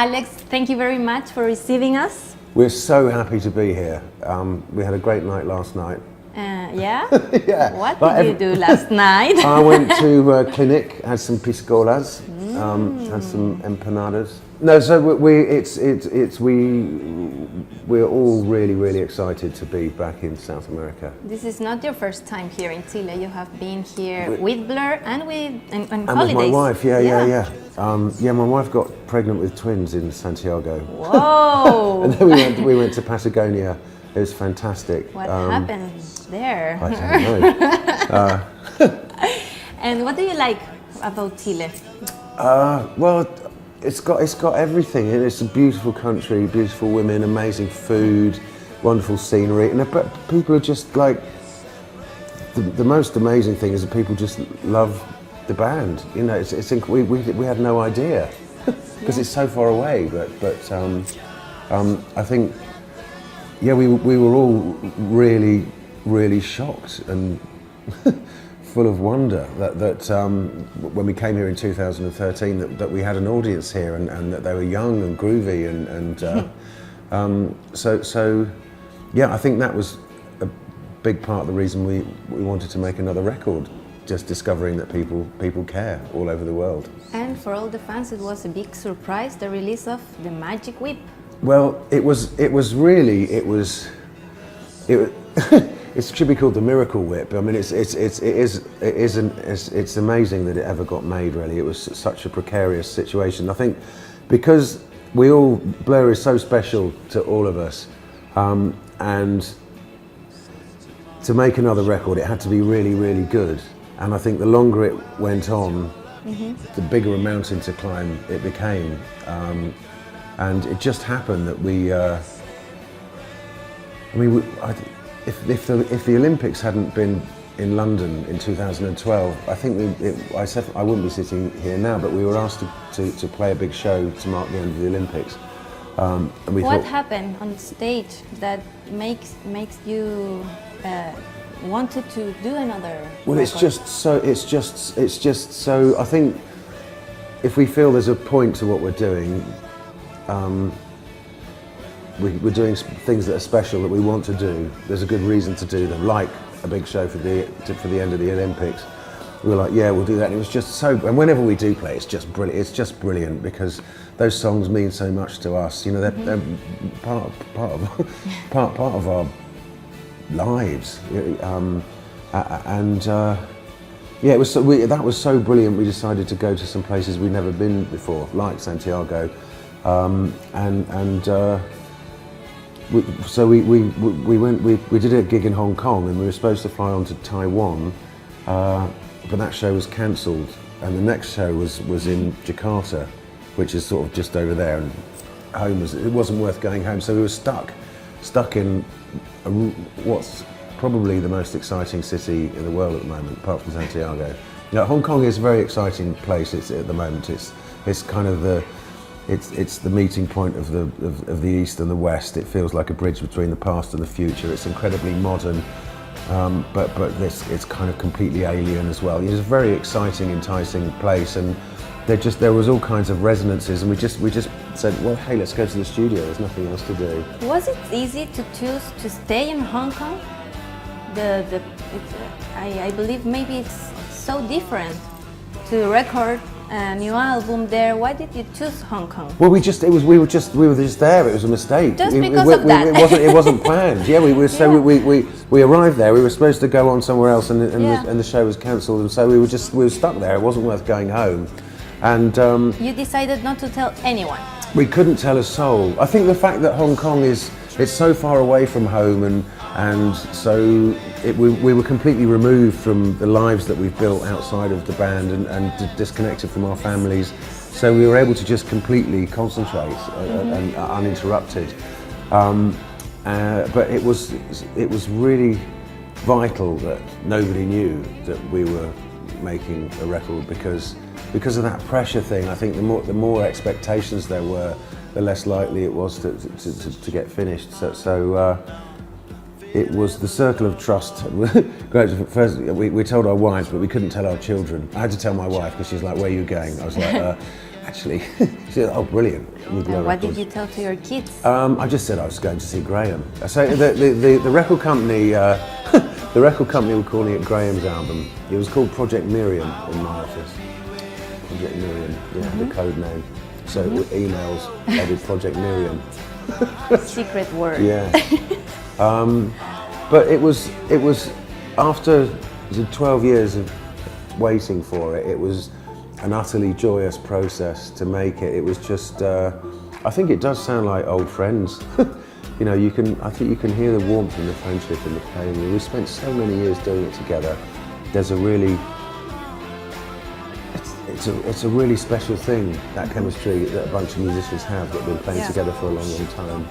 Alex, thank you very much for receiving us. We're so happy to be here. We had a great night last night. Yeah? Yeah. What did you do last night? I went to Clinic, had some piscolas, had some empanadas. No, so we're all really excited to be back in South America. This is not your first time here in Chile. You have been here with Blur and And holidays. with my wife, yeah. My wife got pregnant with twins in Santiago. Whoa! And then we went to Patagonia. It was fantastic. What happened there? I don't know. And what do you like about Chile? Well, it's got everything. It's a beautiful country, beautiful women, amazing food, wonderful scenery, and but people are just like the most amazing thing is that people just love the band. You know, we had no idea because it's so far away. But I think we were all really shocked and full of wonder that when we came here in 2013 that we had an audience here and that they were young and groovy I think that was a big part of the reason we wanted to make another record, just discovering that people care all over the world. And for all the fans, it was a big surprise, the release of the Magic Whip. Well, it should be called the Miracle Whip. I mean, it's amazing that it ever got made. Really, it was such a precarious situation. I think because Blur is so special to all of us, and to make another record, it had to be really good. And I think the longer it went on, the bigger a mountain to climb it became. And it just happened that if the Olympics hadn't been in London in 2012, I think I wouldn't be sitting here now. But we were asked to play a big show to mark the end of the Olympics. And what happened on stage that makes you wanted to do another? Well, record? It's just so. I think if we feel there's a point to what we're doing. We're doing things that are special that we want to do. There's a good reason to do them, like a big show for the end of the Olympics. We were like, yeah, we'll do that. And it was just so. And whenever we do play, it's just brilliant. It's just brilliant because those songs mean so much to us. You know, they're part of our lives. It was that was so brilliant. We decided to go to some places we'd never been before, like Santiago. We did a gig in Hong Kong and we were supposed to fly on to Taiwan, but that show was cancelled and the next show was in Jakarta, which is sort of just over there, and it wasn't worth going home, so we were stuck in what's probably the most exciting city in the world at the moment, apart from Santiago. You know, Hong Kong is a very exciting place. At the moment. It's kind of it's the meeting point of the East and the West. It feels like a bridge between the past and the future. It's incredibly modern, but it's kind of completely alien as well. It's a very exciting, enticing place, and there was all kinds of resonances, and we just said, well, hey, let's go to the studio. There's nothing else to do. Was it easy to choose to stay in Hong Kong? I believe maybe it's so different to record a new album there. Why did you choose Hong Kong? Well, we were just there. It was a mistake. Just because of that. It wasn't planned. Yeah, we arrived there. We were supposed to go on somewhere else, and the show was cancelled, and so we were stuck there. It wasn't worth going home, and you decided not to tell anyone. We couldn't tell a soul. I think the fact that Hong Kong it's so far away from home, and so we were completely removed from the lives that we've built outside of the band and disconnected from our families. So we were able to just completely concentrate and uninterrupted. But it was really vital that nobody knew that we were making a record because of that pressure thing. I think the more expectations there were, the less likely it was to get finished. So it was the circle of trust. First, we told our wives, but we couldn't tell our children. I had to tell my wife because she's like, "Where are you going?" I was like, actually, she said, oh, brilliant. And what did you tell to your kids? I just said I was going to see Graham. So the record company, the record company were calling it Graham's album. It was called Project Miriam in my office. Project Miriam, yeah, the code name. So emails headed Project Miriam. Secret word. Yeah. But it was after the 12 years of waiting for it. It was an utterly joyous process to make it. It was just, I think it does sound like old friends. You know, I think you can hear the warmth and the friendship in the playing. We spent so many years doing it together. There's a really, it's a really special thing, that chemistry that a bunch of musicians have that have been playing together for a long, long time.